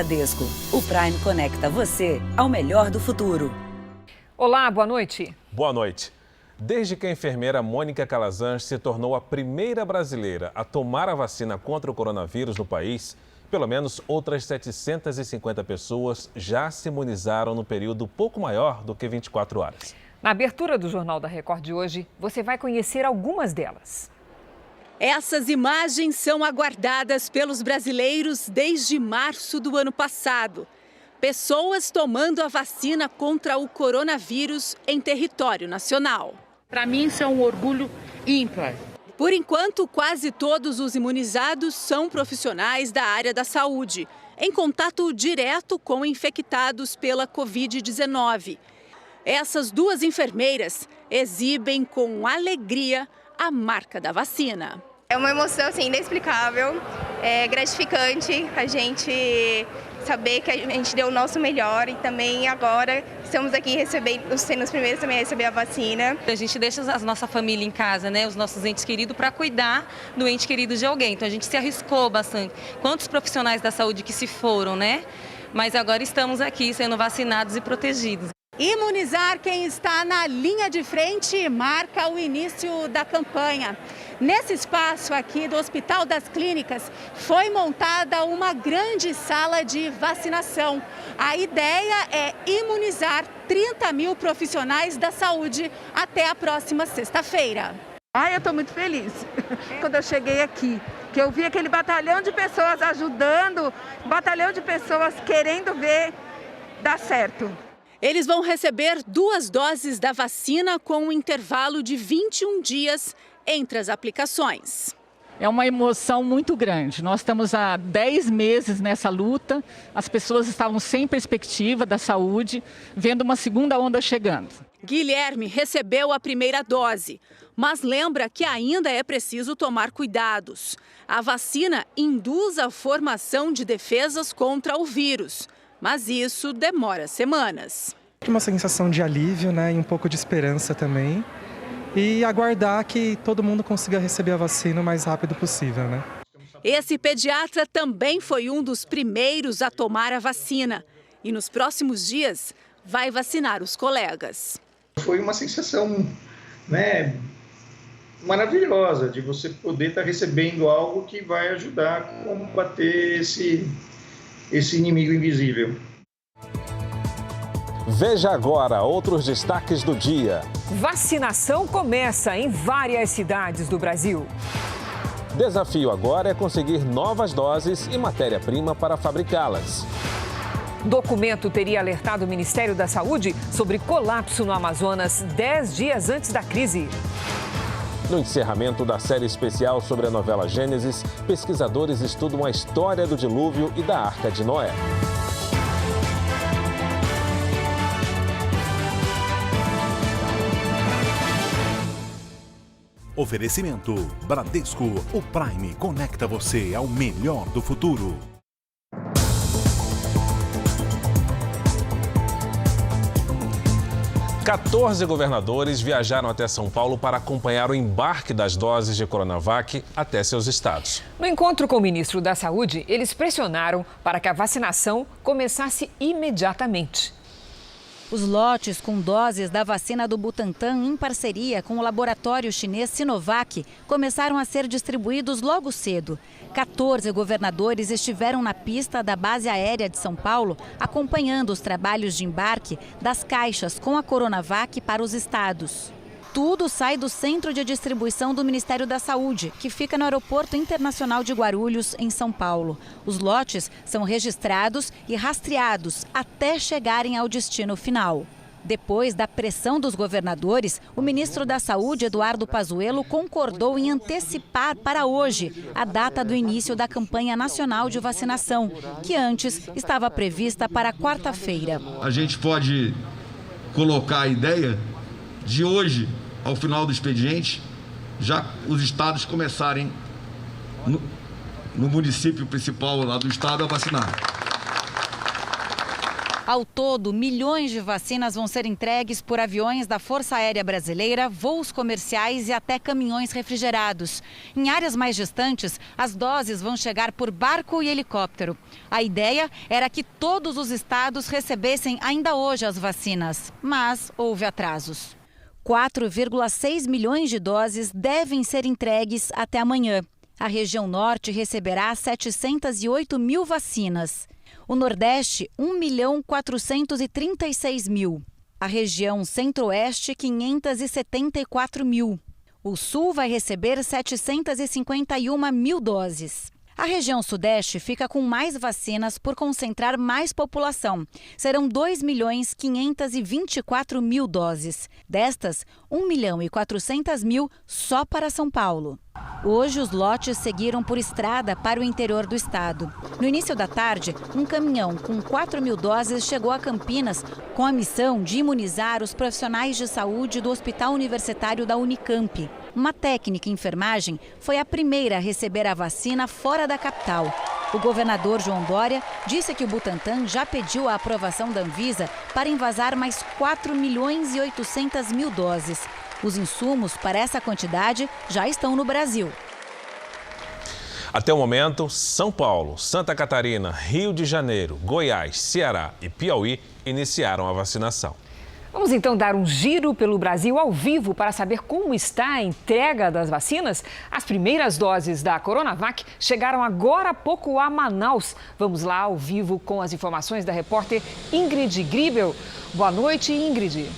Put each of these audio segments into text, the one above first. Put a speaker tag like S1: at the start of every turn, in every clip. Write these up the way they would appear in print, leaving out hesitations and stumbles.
S1: Bradesco, o Prime conecta você ao melhor do futuro.
S2: Olá, boa noite.
S3: Boa noite. Desde que a enfermeira Mônica Calazans se tornou a primeira brasileira a tomar a vacina contra o coronavírus no país, pelo menos outras 750 pessoas já se imunizaram no período pouco maior do que 24 horas.
S2: Na abertura do Jornal da Record de hoje, você vai conhecer algumas delas.
S4: Essas imagens são aguardadas pelos brasileiros desde março do ano passado. Pessoas tomando a vacina contra o coronavírus em território nacional.
S5: Para mim, isso é um orgulho ímpar.
S4: Por enquanto, quase todos os imunizados são profissionais da área da saúde, em contato direto com infectados pela Covid-19. Essas duas enfermeiras exibem com alegria a marca da vacina.
S6: É uma emoção assim, inexplicável, é gratificante a gente saber que a gente deu o nosso melhor e também agora estamos aqui sendo os primeiros também a receber a vacina.
S7: A gente deixa a nossa família em casa, né, os nossos entes queridos, para cuidar do ente querido de alguém. Então a gente se arriscou bastante. Quantos profissionais da saúde que se foram, né? Mas agora estamos aqui sendo vacinados e protegidos.
S4: Imunizar quem está na linha de frente marca o início da campanha. Nesse espaço aqui do Hospital das Clínicas foi montada uma grande sala de vacinação. A ideia é imunizar 30 mil profissionais da saúde até a próxima sexta-feira.
S5: Eu estou muito feliz quando eu cheguei aqui, que eu vi aquele batalhão de pessoas ajudando, batalhão de pessoas querendo ver dar certo.
S4: Eles vão receber 2 doses da vacina com um intervalo de 21 dias entre as aplicações.
S8: É uma emoção muito grande. Nós estamos há 10 meses nessa luta, as pessoas estavam sem perspectiva da saúde, vendo uma segunda onda chegando.
S4: Guilherme recebeu a primeira dose, mas lembra que ainda é preciso tomar cuidados. A vacina induz a formação de defesas contra o vírus, mas isso demora semanas.
S9: Uma sensação de alívio, né, e um pouco de esperança também. E aguardar que todo mundo consiga receber a vacina o mais rápido possível, né?
S4: Esse pediatra também foi um dos primeiros a tomar a vacina. E nos próximos dias vai vacinar os colegas.
S10: Foi uma sensação, né, maravilhosa de você poder estar recebendo algo que vai ajudar a combater esse inimigo invisível.
S3: Veja agora outros destaques do dia.
S2: Vacinação começa em várias cidades do Brasil.
S3: Desafio agora é conseguir novas doses e matéria-prima para fabricá-las.
S2: Documento teria alertado o Ministério da Saúde sobre colapso no Amazonas 10 dias antes da crise.
S3: No encerramento da série especial sobre a novela Gênesis, pesquisadores estudam a história do dilúvio e da Arca de Noé.
S11: Oferecimento Bradesco, o Prime conecta você ao melhor do futuro.
S3: Quatorze governadores viajaram até São Paulo para acompanhar o embarque das doses de Coronavac até seus estados.
S2: No encontro com o ministro da Saúde, eles pressionaram para que a vacinação começasse imediatamente.
S12: Os lotes com doses da vacina do Butantan em parceria com o laboratório chinês Sinovac começaram a ser distribuídos logo cedo. 14 governadores estiveram na pista da base aérea de São Paulo acompanhando os trabalhos de embarque das caixas com a Coronavac para os estados. Tudo sai do centro de distribuição do Ministério da Saúde, que fica no Aeroporto Internacional de Guarulhos, em São Paulo. Os lotes são registrados e rastreados até chegarem ao destino final. Depois da pressão dos governadores, o ministro da Saúde, Eduardo Pazuello, concordou em antecipar para hoje a data do início da campanha nacional de vacinação, que antes estava prevista para quarta-feira.
S13: A gente pode colocar a ideia de hoje, ao final do expediente, já os estados começarem no município principal lá do estado a vacinar.
S12: Ao todo, milhões de vacinas vão ser entregues por aviões da Força Aérea Brasileira, voos comerciais e até caminhões refrigerados. Em áreas mais distantes, as doses vão chegar por barco e helicóptero. A ideia era que todos os estados recebessem ainda hoje as vacinas, mas houve atrasos. 4,6 milhões de doses devem ser entregues até amanhã. A região norte receberá 708 mil vacinas. O Nordeste, 1.436.000. A região Centro-Oeste, 574 mil. O Sul vai receber 751 mil doses. A região Sudeste fica com mais vacinas por concentrar mais população. Serão 2.524.000 doses. Destas, 1.400.000 só para São Paulo. Hoje, os lotes seguiram por estrada para o interior do estado. No início da tarde, um caminhão com 4.000 doses chegou a Campinas com a missão de imunizar os profissionais de saúde do Hospital Universitário da Unicamp. Uma técnica em enfermagem foi a primeira a receber a vacina fora da capital. O governador João Dória disse que o Butantan já pediu a aprovação da Anvisa para envasar mais 4.800.000 doses. Os insumos para essa quantidade já estão no Brasil.
S3: Até o momento, São Paulo, Santa Catarina, Rio de Janeiro, Goiás, Ceará e Piauí iniciaram a vacinação.
S2: Vamos então dar um giro pelo Brasil ao vivo para saber como está a entrega das vacinas. As primeiras doses da Coronavac chegaram agora há pouco a Manaus. Vamos lá ao vivo com as informações da repórter Ingrid Gribel. Boa noite, Ingrid.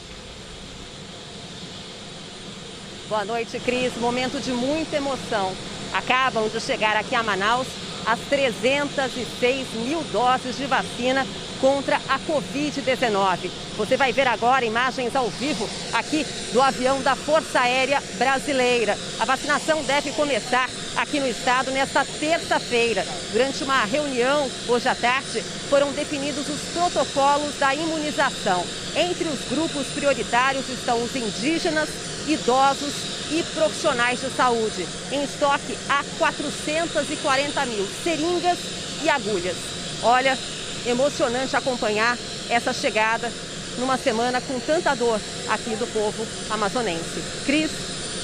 S14: Boa noite, Cris. Momento de muita emoção. Acabam de chegar aqui a Manaus as 306 mil doses de vacina contra a Covid-19. Você vai ver agora imagens ao vivo aqui do avião da Força Aérea Brasileira. A vacinação deve começar aqui no estado nesta terça-feira. Durante uma reunião hoje à tarde, foram definidos os protocolos da imunização. Entre os grupos prioritários estão os indígenas, idosos e profissionais de saúde. Em estoque há 440 mil seringas e agulhas. Olha, emocionante acompanhar essa chegada numa semana com tanta dor aqui do povo amazonense. Cris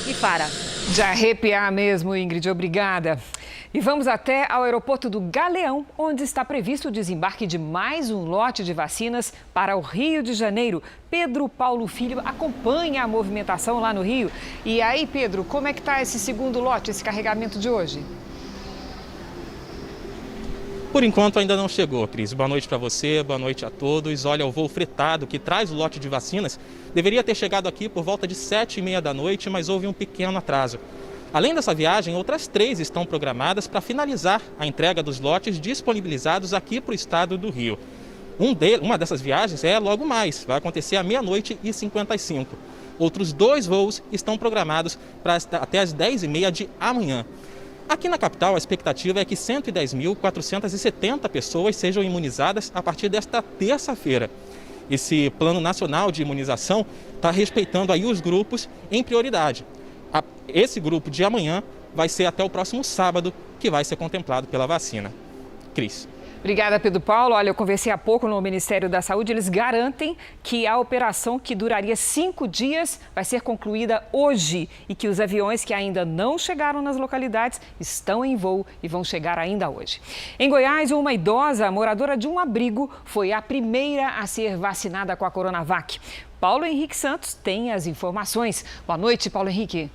S14: e Fara.
S2: De arrepiar mesmo, Ingrid. Obrigada. E vamos até ao aeroporto do Galeão, onde está previsto o desembarque de mais um lote de vacinas para o Rio de Janeiro. Pedro Paulo Filho acompanha a movimentação lá no Rio. E aí, Pedro, como é que está esse segundo lote, esse carregamento de hoje?
S15: Por enquanto ainda não chegou, Cris. Boa noite para você, boa noite a todos. Olha, o voo fretado que traz o lote de vacinas deveria ter chegado aqui por volta de 7h30 da noite, mas houve um pequeno atraso. Além dessa viagem, outras 3 estão programadas para finalizar a entrega dos lotes disponibilizados aqui para o estado do Rio. Uma dessas viagens é logo mais, vai acontecer à 00h55. Outros 2 voos estão programados para até as 10h30 de amanhã. Aqui na capital, a expectativa é que 110.470 pessoas sejam imunizadas a partir desta terça-feira. Esse Plano Nacional de Imunização está respeitando aí os grupos em prioridade. Esse grupo de amanhã vai ser até o próximo sábado que vai ser contemplado pela vacina. Cris.
S2: Obrigada, Pedro Paulo. Olha, eu conversei há pouco no Ministério da Saúde. Eles garantem que a operação, que duraria 5 dias, vai ser concluída hoje e que os aviões que ainda não chegaram nas localidades estão em voo e vão chegar ainda hoje. Em Goiás, uma idosa moradora de um abrigo foi a primeira a ser vacinada com a Coronavac. Paulo Henrique Santos tem as informações. Boa noite, Paulo Henrique.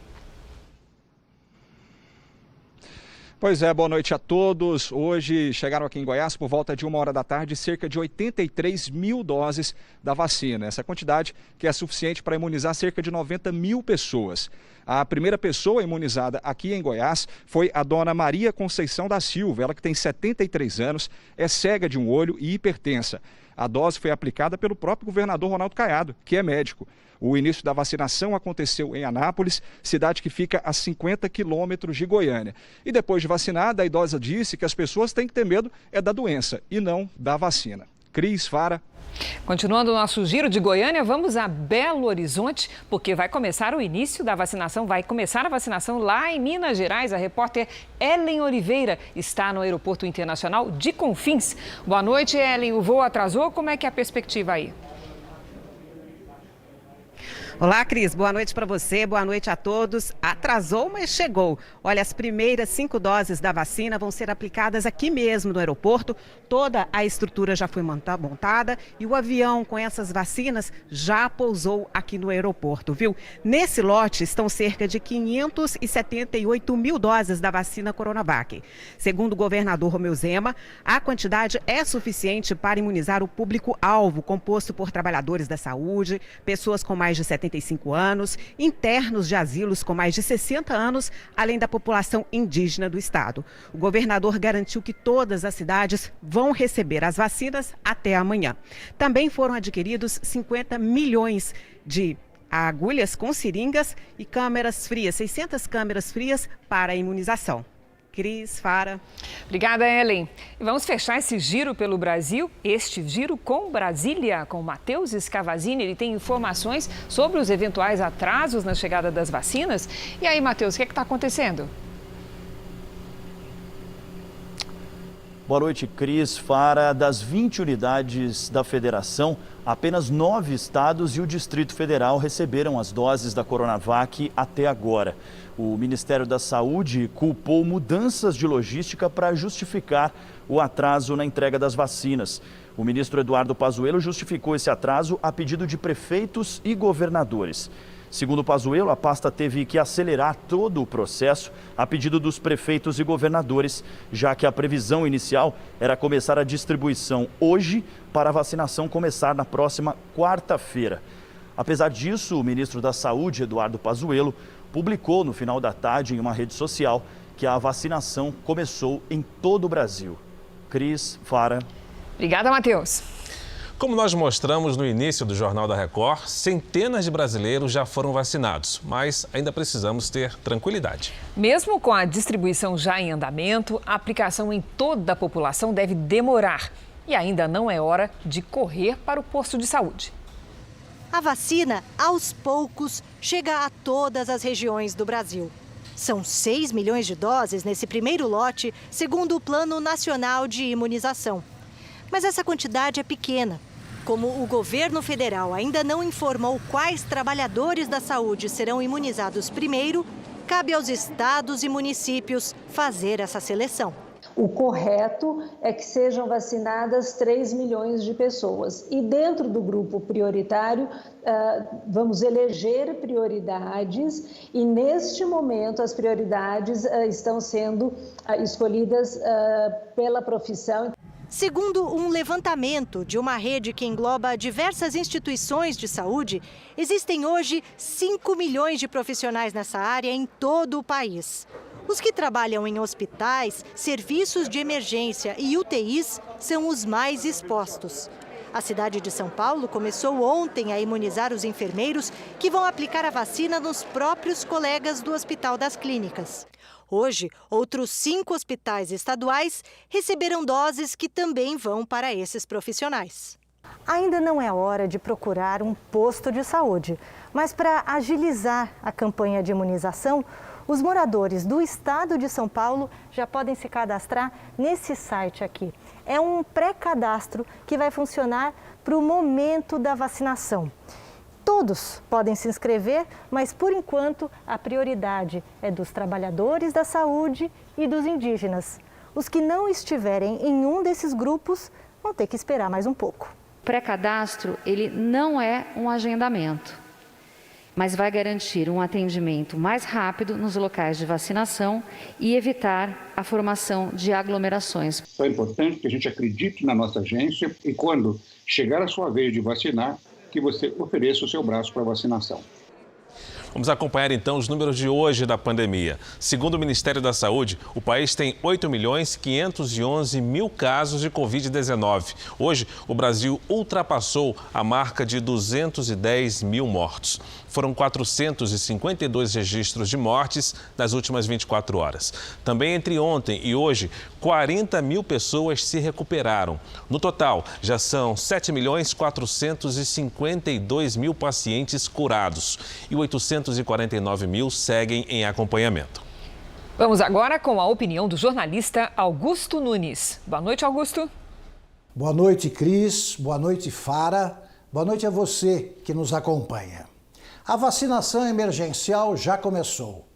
S16: Pois é, boa noite a todos. Hoje chegaram aqui em Goiás por volta de 1h da tarde cerca de 83 mil doses da vacina. Essa quantidade que é suficiente para imunizar cerca de 90 mil pessoas. A primeira pessoa imunizada aqui em Goiás foi a dona Maria Conceição da Silva, ela que tem 73 anos, é cega de um olho e hipertensa. A dose foi aplicada pelo próprio governador Ronaldo Caiado, que é médico. O início da vacinação aconteceu em Anápolis, cidade que fica a 50 quilômetros de Goiânia. E depois de vacinada, a idosa disse que as pessoas têm que ter medo da doença e não da vacina. Cris, Fara.
S2: Continuando o nosso giro de Goiânia, vamos a Belo Horizonte, porque vai começar o início da vacinação, vai começar a vacinação lá em Minas Gerais. A repórter Ellen Oliveira está no Aeroporto Internacional de Confins. Boa noite, Ellen. O voo atrasou? Como é que é a perspectiva aí?
S17: Olá, Cris. Boa noite para você, boa noite a todos. Atrasou, mas chegou. Olha, as primeiras 5 doses da vacina vão ser aplicadas aqui mesmo no aeroporto. Toda a estrutura já foi montada e o avião com essas vacinas já pousou aqui no aeroporto, viu? Nesse lote estão cerca de 578 mil doses da vacina Coronavac. Segundo o governador Romeu Zema, a quantidade é suficiente para imunizar o público-alvo, composto por trabalhadores da saúde, pessoas com mais de 75 anos, internos de asilos com mais de 60 anos, além da população indígena do estado. O governador garantiu que todas as cidades vão receber as vacinas até amanhã. Também foram adquiridos 50 milhões de agulhas com seringas e câmeras frias, 600 câmeras frias para a imunização. Cris, Fara.
S2: Obrigada, Ellen. E vamos fechar esse giro pelo Brasil, este giro com Brasília, com Matheus Scavazini. Ele tem informações sobre os eventuais atrasos na chegada das vacinas. E aí, Matheus, o que está acontecendo?
S18: Boa noite, Cris, Fara. Das 20 unidades da federação, apenas 9 estados e o Distrito Federal receberam as doses da Coronavac até agora. O Ministério da Saúde culpou mudanças de logística para justificar o atraso na entrega das vacinas. O ministro Eduardo Pazuello justificou esse atraso a pedido de prefeitos e governadores. Segundo Pazuello, a pasta teve que acelerar todo o processo a pedido dos prefeitos e governadores, já que a previsão inicial era começar a distribuição hoje para a vacinação começar na próxima quarta-feira. Apesar disso, o ministro da Saúde, Eduardo Pazuello, publicou no final da tarde em uma rede social que a vacinação começou em todo o Brasil. Cris, Fara.
S2: Obrigada, Matheus.
S3: Como nós mostramos no início do Jornal da Record, centenas de brasileiros já foram vacinados, mas ainda precisamos ter tranquilidade.
S2: Mesmo com a distribuição já em andamento, a aplicação em toda a população deve demorar. E ainda não é hora de correr para o posto de saúde.
S19: A vacina, aos poucos, chega a todas as regiões do Brasil. São 6 milhões de doses nesse primeiro lote, segundo o Plano Nacional de Imunização. Mas essa quantidade é pequena. Como o governo federal ainda não informou quais trabalhadores da saúde serão imunizados primeiro, cabe aos estados e municípios fazer essa seleção.
S20: O correto é que sejam vacinadas 3 milhões de pessoas. E dentro do grupo prioritário, vamos eleger prioridades e, neste momento, as prioridades estão sendo escolhidas pela profissão.
S19: Segundo um levantamento de uma rede que engloba diversas instituições de saúde, existem hoje 5 milhões de profissionais nessa área em todo o país. Os que trabalham em hospitais, serviços de emergência e UTIs são os mais expostos. A cidade de São Paulo começou ontem a imunizar os enfermeiros que vão aplicar a vacina nos próprios colegas do Hospital das Clínicas. Hoje, outros 5 hospitais estaduais receberam doses que também vão para esses profissionais.
S21: Ainda não é hora de procurar um posto de saúde, mas para agilizar a campanha de imunização, os moradores do estado de São Paulo já podem se cadastrar nesse site aqui. É um pré-cadastro que vai funcionar para o momento da vacinação. Todos podem se inscrever, mas por enquanto a prioridade é dos trabalhadores da saúde e dos indígenas. Os que não estiverem em um desses grupos vão ter que esperar mais um pouco.
S22: O pré-cadastro, ele não é um agendamento, mas vai garantir um atendimento mais rápido nos locais de vacinação e evitar a formação de aglomerações.
S23: É importante que a gente acredite na nossa agência e quando chegar a sua vez de vacinar, que você ofereça o seu braço para vacinação.
S3: Vamos acompanhar então os números de hoje da pandemia. Segundo o Ministério da Saúde, o país tem 8.511.000 casos de Covid-19. Hoje, o Brasil ultrapassou a marca de 210 mil mortos. Foram 452 registros de mortes nas últimas 24 horas. Também entre ontem e hoje, 40 mil pessoas se recuperaram. No total, já são 7.452.000 pacientes curados e 849 mil seguem em acompanhamento.
S2: Vamos agora com a opinião do jornalista Augusto Nunes. Boa noite, Augusto.
S1: Boa noite, Cris. Boa noite, Fara. Boa noite a você que nos acompanha. A vacinação emergencial já começou.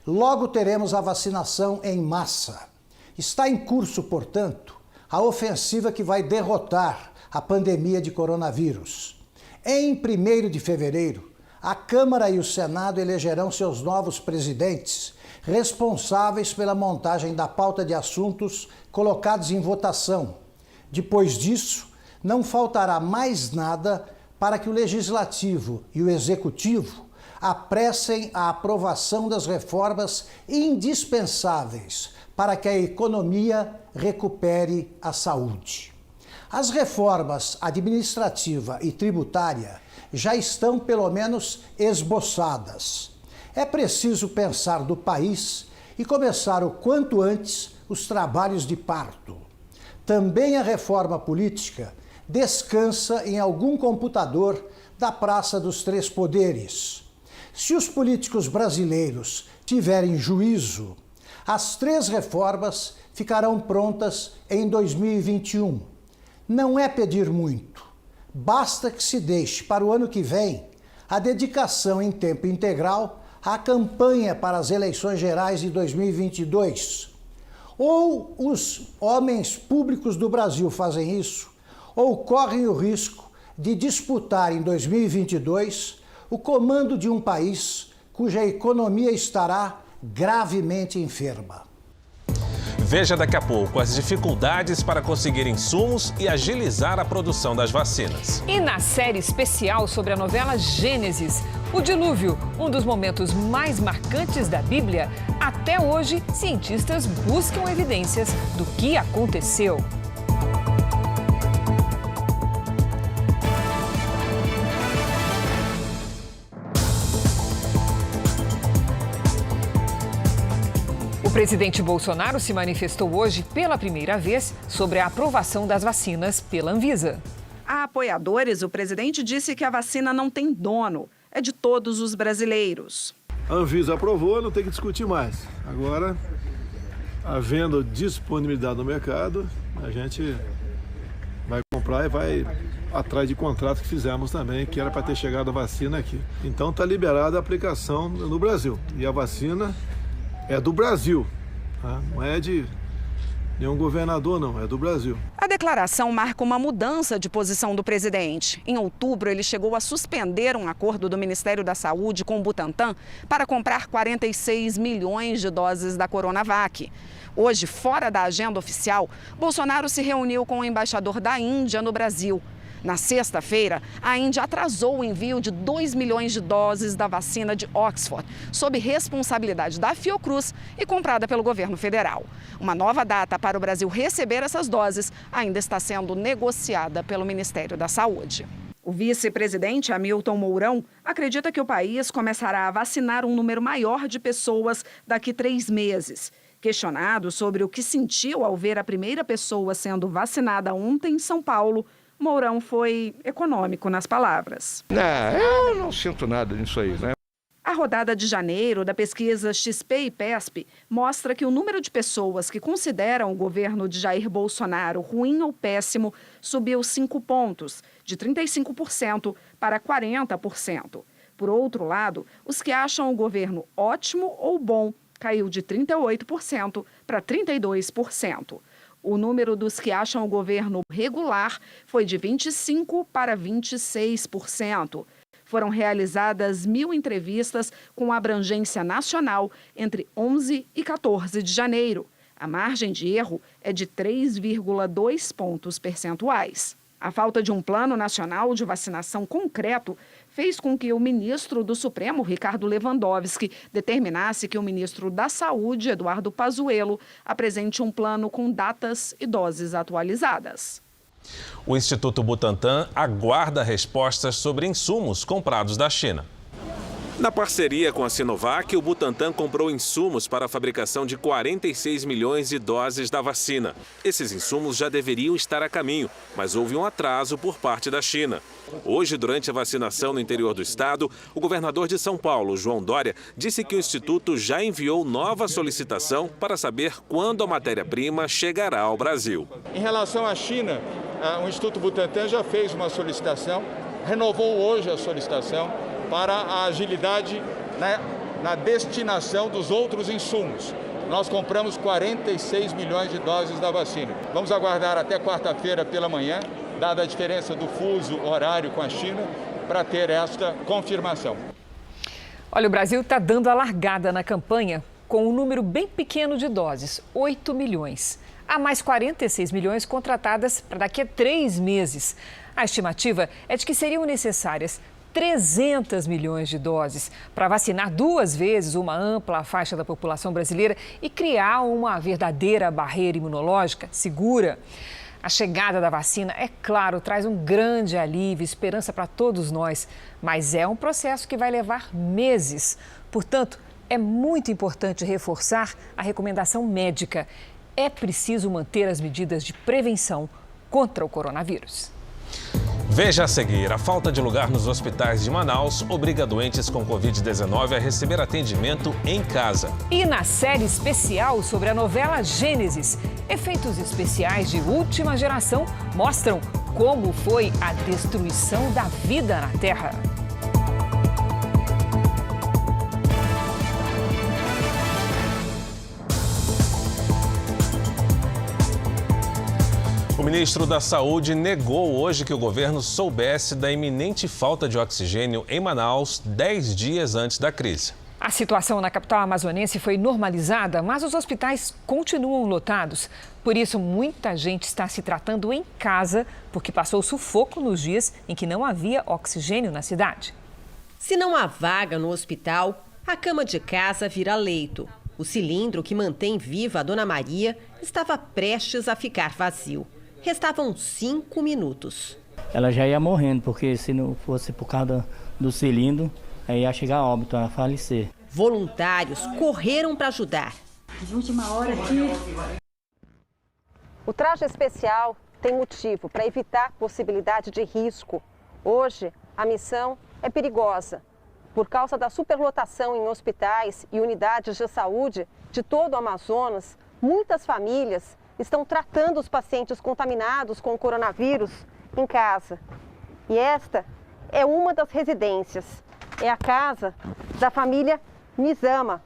S1: Logo teremos a vacinação em massa. Está em curso, portanto, a ofensiva que vai derrotar a pandemia de coronavírus. Em 1º de fevereiro, a Câmara e o Senado elegerão seus novos presidentes, responsáveis pela montagem da pauta de assuntos colocados em votação. Depois disso, não faltará mais nada para que o Legislativo e o Executivo apressem a aprovação das reformas indispensáveis para que a economia recupere a saúde. As reformas administrativa e tributária já estão, pelo menos, esboçadas. É preciso pensar do país e começar o quanto antes os trabalhos de parto. Também a reforma política descansa em algum computador da Praça dos Três Poderes. Se os políticos brasileiros tiverem juízo, as 3 reformas ficarão prontas em 2021. Não é pedir muito. Basta que se deixe para o ano que vem a dedicação em tempo integral à campanha para as eleições gerais de 2022. Ou os homens públicos do Brasil fazem isso, ou correm o risco de disputar em 2022 o comando de um país cuja economia estará gravemente enferma.
S3: Veja daqui a pouco as dificuldades para conseguir insumos e agilizar a produção das vacinas.
S2: E na série especial sobre a novela Gênesis, o dilúvio, um dos momentos mais marcantes da Bíblia, até hoje cientistas buscam evidências do que aconteceu. O presidente Bolsonaro se manifestou hoje pela primeira vez sobre a aprovação das vacinas pela Anvisa.
S6: A apoiadores, o presidente disse que a vacina não tem dono, é de todos os brasileiros.
S7: A Anvisa aprovou, não tem que discutir mais. Agora, havendo disponibilidade no mercado, a gente vai comprar e vai atrás de contrato que fizemos também, que era para ter chegado a vacina aqui. Então está liberada a aplicação no Brasil. E a vacina é do Brasil, tá? Não é de nenhum governador, não, é do Brasil.
S6: A declaração marca uma mudança de posição do presidente. Em outubro, ele chegou a suspender um acordo do Ministério da Saúde com o Butantan para comprar 46 milhões de doses da Coronavac. Hoje, fora da agenda oficial, Bolsonaro se reuniu com o embaixador da Índia no Brasil. Na sexta-feira, a Índia atrasou o envio de 2 milhões de doses da vacina de Oxford, sob responsabilidade da Fiocruz e comprada pelo governo federal. Uma nova data para o Brasil receber essas doses ainda está sendo negociada pelo Ministério da Saúde. O vice-presidente Hamilton Mourão acredita que o país começará a vacinar um número maior de pessoas daqui a 3 meses. Questionado sobre o que sentiu ao ver a primeira pessoa sendo vacinada ontem em São Paulo, Mourão foi econômico nas palavras.
S24: Eu não sinto nada nisso aí, né?
S6: A rodada de janeiro da pesquisa XP e PESP mostra que o número de pessoas que consideram o governo de Jair Bolsonaro ruim ou péssimo subiu 5 pontos, de 35% para 40%. Por outro lado, os que acham o governo ótimo ou bom caiu de 38% para 32%. O número dos que acham o governo regular foi de 25% para 26%. Foram realizadas 1.000 entrevistas com abrangência nacional entre 11 e 14 de janeiro. A margem de erro é de 3,2 pontos percentuais. A falta de um plano nacional de vacinação concreto fez com que o ministro do Supremo, Ricardo Lewandowski, determinasse que o ministro da Saúde, Eduardo Pazuello, apresente um plano com datas e doses atualizadas.
S3: O Instituto Butantan aguarda respostas sobre insumos comprados da China. Na parceria com a Sinovac, o Butantan comprou insumos para a fabricação de 46 milhões de doses da vacina. Esses insumos já deveriam estar a caminho, mas houve um atraso por parte da China. Hoje, durante a vacinação no interior do estado, o governador de São Paulo, João Dória, disse que o Instituto já enviou nova solicitação para saber quando a matéria-prima chegará ao Brasil.
S4: Em relação à China, o Instituto Butantan já fez uma solicitação, renovou hoje a solicitação para a agilidade na destinação dos outros insumos. Nós compramos 46 milhões de doses da vacina. Vamos aguardar até quarta-feira pela manhã, dada a diferença do fuso horário com a China, para ter esta confirmação.
S2: Olha, o Brasil está dando a largada na campanha com um número bem pequeno de doses, 8 milhões. Há mais 46 milhões contratadas para daqui a 3 meses. A estimativa é de que seriam necessárias 300 milhões de doses para vacinar 2 vezes uma ampla faixa da população brasileira e criar uma verdadeira barreira imunológica segura. A chegada da vacina, é claro, traz um grande alívio e esperança para todos nós, mas é um processo que vai levar meses. Portanto, é muito importante reforçar a recomendação médica. É preciso manter as medidas de prevenção contra o coronavírus.
S3: Veja a seguir, a falta de lugar nos hospitais de Manaus obriga doentes com Covid-19 a receber atendimento em casa.
S2: E na série especial sobre a novela Gênesis, efeitos especiais de última geração mostram como foi a destruição da vida na Terra.
S3: O ministro da Saúde negou hoje que o governo soubesse da iminente falta de oxigênio em Manaus 10 dias antes da crise.
S2: A situação na capital amazonense foi normalizada, mas os hospitais continuam lotados. Por isso, muita gente está se tratando em casa, porque passou sufoco nos dias em que não havia oxigênio na cidade.
S14: Se não há vaga no hospital, a cama de casa vira leito. O cilindro que mantém viva a Dona Maria estava prestes a ficar vazio. Restavam 5 minutos.
S5: Ela já ia morrendo, porque se não fosse por causa do cilindro, aí ia chegar a óbito, a falecer.
S14: Voluntários correram para ajudar.
S8: De última hora aqui.
S14: O traje especial tem motivo para evitar possibilidade de risco. Hoje, a missão é perigosa. Por causa da superlotação em hospitais e unidades de saúde de todo o Amazonas, muitas famílias estão tratando os pacientes contaminados com o coronavírus em casa. E esta é uma das residências. É a casa da família Nizama.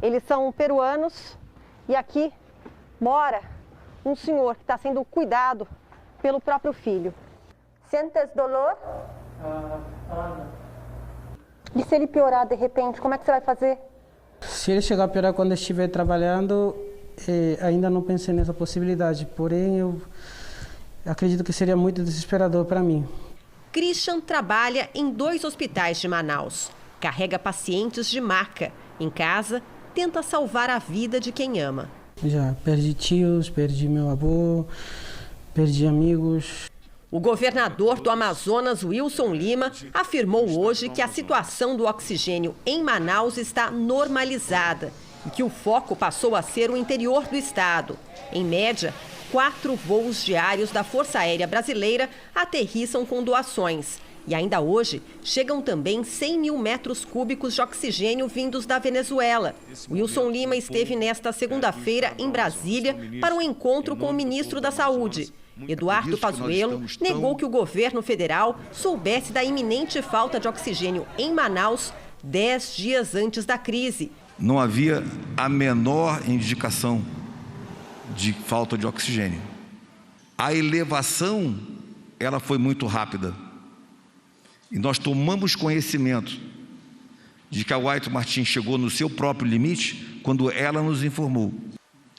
S14: Eles são peruanos e aqui mora um senhor que está sendo cuidado pelo próprio filho. Sentes dolor? E se ele piorar de repente, como é que você vai fazer?
S9: Se ele chegar a piorar quando eu estiver trabalhando, ainda não pensei nessa possibilidade, porém eu acredito que seria muito desesperador para mim.
S14: Christian trabalha em 2 hospitais de Manaus. Carrega pacientes de maca. Em casa, tenta salvar a vida de quem ama.
S9: Já perdi tios, perdi meu avô, perdi amigos.
S14: O governador do Amazonas, Wilson Lima, afirmou hoje que a situação do oxigênio em Manaus está normalizada e que o foco passou a ser o interior do estado. Em média, 4 voos diários da Força Aérea Brasileira aterrissam com doações. E ainda hoje, chegam também 100 mil metros cúbicos de oxigênio vindos da Venezuela. Wilson Lima esteve nesta segunda-feira em Brasília para um encontro com o ministro da Saúde. Eduardo Pazuello negou que o governo federal soubesse da iminente falta de oxigênio em Manaus 10 dias antes da crise.
S13: Não havia a menor indicação de falta de oxigênio. A elevação, ela foi muito rápida. E nós tomamos conhecimento de que a White Martins chegou no seu próprio limite quando ela nos informou.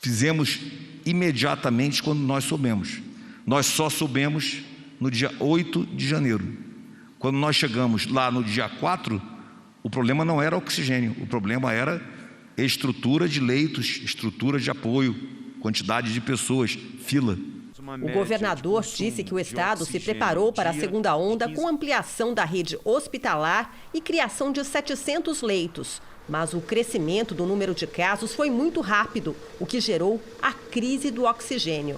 S13: Fizemos imediatamente quando nós soubemos. Nós só soubemos no dia 8 de janeiro. Quando nós chegamos lá no dia 4, o problema não era oxigênio, o problema era estrutura de leitos, estrutura de apoio, quantidade de pessoas, fila.
S14: O governador disse que o estado se preparou para a segunda onda com ampliação da rede hospitalar e criação de 700 leitos. Mas o crescimento do número de casos foi muito rápido, o que gerou a crise do oxigênio.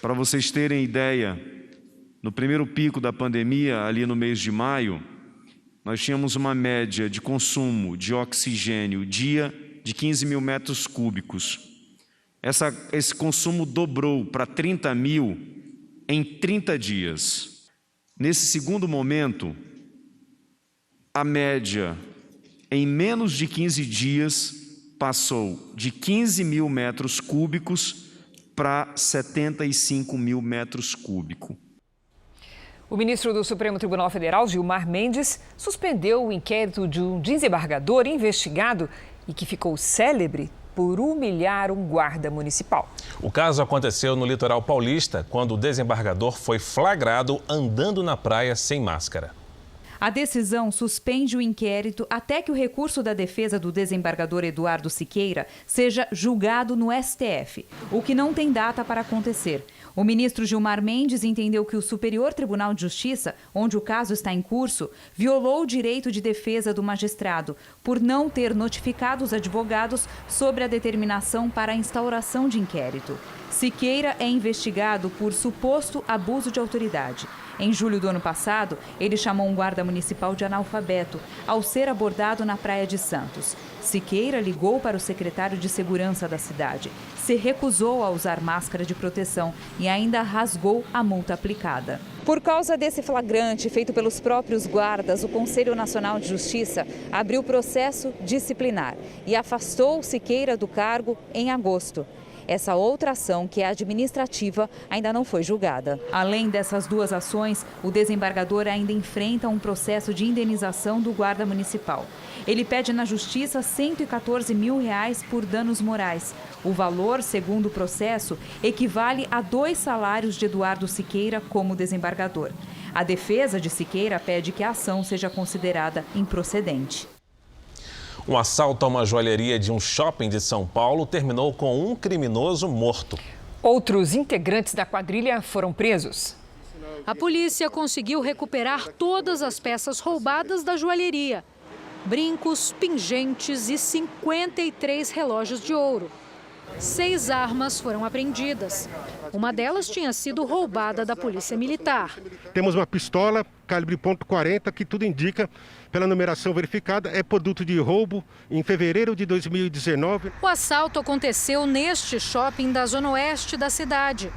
S10: Para vocês terem ideia, no primeiro pico da pandemia, ali no mês de maio, nós tínhamos uma média de consumo de oxigênio dia de 15 mil metros cúbicos. Esse consumo dobrou para 30 mil em 30 dias. Nesse segundo momento, a média em menos de 15 dias passou de 15 mil metros cúbicos para 75 mil metros cúbicos.
S2: O ministro do Supremo Tribunal Federal, Gilmar Mendes, suspendeu o inquérito de um desembargador investigado e que ficou célebre por humilhar um guarda municipal.
S3: O caso aconteceu no litoral paulista, quando o desembargador foi flagrado andando na praia sem máscara.
S11: A decisão suspende o inquérito até que o recurso da defesa do desembargador Eduardo Siqueira seja julgado no STF, o que não tem data para acontecer. O ministro Gilmar Mendes entendeu que o Superior Tribunal de Justiça, onde o caso está em curso, violou o direito de defesa do magistrado por não ter notificado os advogados sobre a determinação para a instauração de inquérito. Siqueira é investigado por suposto abuso de autoridade. Em julho do ano passado, ele chamou um guarda municipal de analfabeto ao ser abordado na Praia de Santos. Siqueira ligou para o secretário de segurança da cidade, se recusou a usar máscara de proteção e ainda rasgou a multa aplicada. Por causa desse flagrante feito pelos próprios guardas, o Conselho Nacional de Justiça abriu processo disciplinar e afastou Siqueira do cargo em agosto. Essa outra ação, que é administrativa, ainda não foi julgada. Além dessas duas ações, o desembargador ainda enfrenta um processo de indenização do guarda municipal. Ele pede na justiça R$ 114 mil por danos morais. O valor, segundo o processo, equivale a 2 salários de Eduardo Siqueira como desembargador. A defesa de Siqueira pede que a ação seja considerada improcedente.
S3: Um assalto a uma joalheria de um shopping de São Paulo terminou com um criminoso morto.
S2: Outros integrantes da quadrilha foram presos.
S12: A polícia conseguiu recuperar todas as peças roubadas da joalheria. Brincos, pingentes e 53 relógios de ouro. 6 armas foram apreendidas. Uma delas tinha sido roubada da Polícia Militar.
S15: Temos uma pistola calibre .40 que tudo indica, pela numeração verificada, é produto de roubo em fevereiro de 2019.
S12: O assalto aconteceu neste shopping da zona oeste da cidade.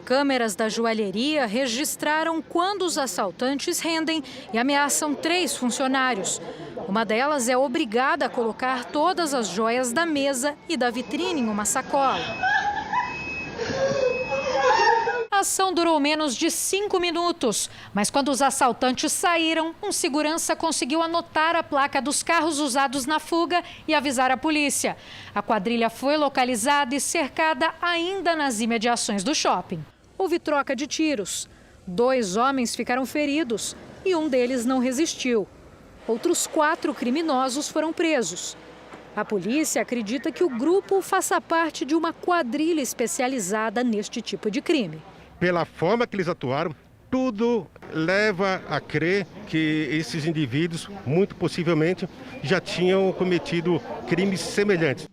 S12: Câmeras da joalheria registraram quando os assaltantes rendem e ameaçam 3 funcionários. Uma delas é obrigada a colocar todas as joias da mesa e da vitrine em uma sacola. A ação durou menos de 5 minutos, mas quando os assaltantes saíram, um segurança conseguiu anotar a placa dos carros usados na fuga e avisar a polícia. A quadrilha foi localizada e cercada ainda nas imediações do shopping. Houve troca de tiros. 2 homens ficaram feridos e um deles não resistiu. Outros 4 criminosos foram presos. A polícia acredita que o grupo faça parte de uma quadrilha especializada neste tipo de crime.
S15: Pela forma que eles atuaram, tudo leva a crer que esses indivíduos, muito possivelmente, já tinham cometido crimes semelhantes.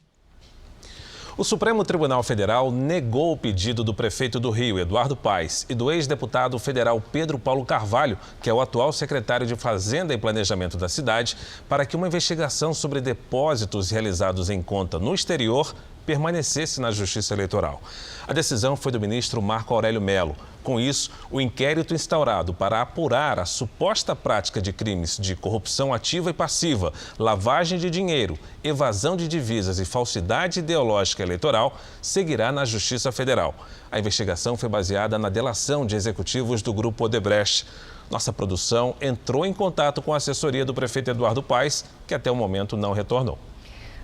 S3: O Supremo Tribunal Federal negou o pedido do prefeito do Rio, Eduardo Paes, e do ex-deputado federal Pedro Paulo Carvalho, que é o atual secretário de Fazenda e Planejamento da cidade, para que uma investigação sobre depósitos realizados em conta no exterior permanecesse na Justiça Eleitoral. A decisão foi do ministro Marco Aurélio Mello. Com isso, o inquérito instaurado para apurar a suposta prática de crimes de corrupção ativa e passiva, lavagem de dinheiro, evasão de divisas e falsidade ideológica eleitoral seguirá na Justiça Federal. A investigação foi baseada na delação de executivos do Grupo Odebrecht. Nossa produção entrou em contato com a assessoria do prefeito Eduardo Paes, que até o momento não retornou.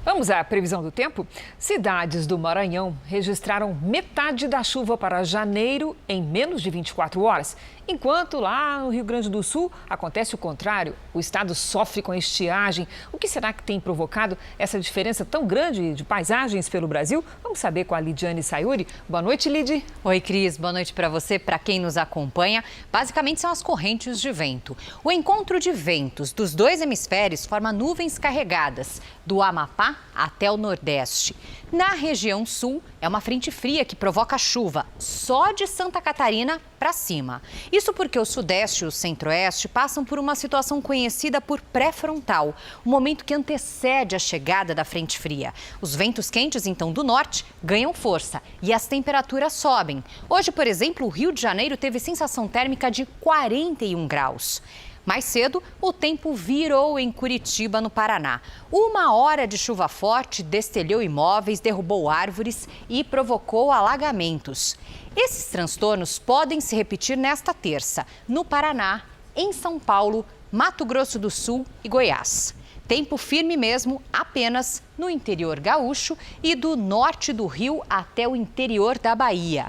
S2: Vamos à previsão do tempo? Cidades do Maranhão registraram metade da chuva para janeiro em menos de 24 horas. Enquanto lá no Rio Grande do Sul acontece o contrário. O estado sofre com a estiagem. O que será que tem provocado essa diferença tão grande de paisagens pelo Brasil? Vamos saber com a Lidiane Sayuri. Boa noite, Lid.
S16: Oi, Cris. Boa noite para você, para quem nos acompanha. Basicamente são as correntes de vento. O encontro de ventos dos dois hemisférios forma nuvens carregadas do Amapá até o Nordeste. Na região sul, é uma frente fria que provoca chuva só de Santa Catarina para cima. Isso porque o Sudeste e o Centro-Oeste passam por uma situação conhecida por pré-frontal, o momento que antecede a chegada da frente fria. Os ventos quentes, então, do norte ganham força e as temperaturas sobem. Hoje, por exemplo, o Rio de Janeiro teve sensação térmica de 41 graus. Mais cedo, o tempo virou em Curitiba, no Paraná. 1 hora de chuva forte destelhou imóveis, derrubou árvores e provocou alagamentos. Esses transtornos podem se repetir nesta terça, no Paraná, em São Paulo, Mato Grosso do Sul e Goiás. Tempo firme mesmo apenas no interior gaúcho e do norte do Rio até o interior da Bahia.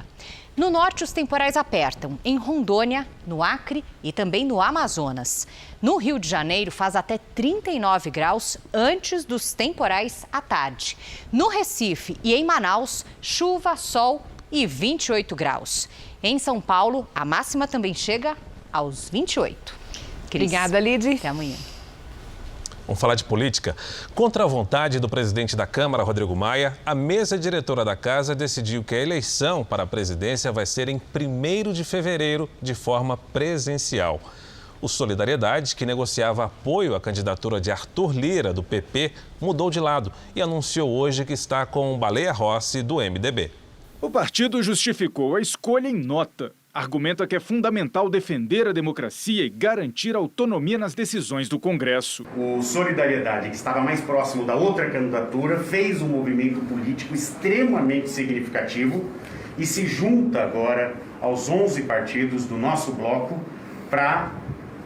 S16: No norte, os temporais apertam, em Rondônia, no Acre e também no Amazonas. No Rio de Janeiro, faz até 39 graus antes dos temporais à tarde. No Recife e em Manaus, chuva, sol e 28 graus. Em São Paulo, a máxima também chega aos 28. Cris,
S2: obrigada, Lid.
S16: Até amanhã.
S3: Vamos falar de política? Contra a vontade do presidente da Câmara, Rodrigo Maia, a mesa diretora da Casa decidiu que a eleição para a presidência vai ser em 1º de fevereiro, de forma presencial. O Solidariedade, que negociava apoio à candidatura de Arthur Lira, do PP, mudou de lado e anunciou hoje que está com Baleia Rossi, do MDB.
S17: O partido justificou a escolha em nota. Argumenta que é fundamental defender a democracia e garantir autonomia nas decisões do Congresso.
S18: O Solidariedade, que estava mais próximo da outra candidatura, fez um movimento político extremamente significativo e se junta agora aos 11 partidos do nosso bloco para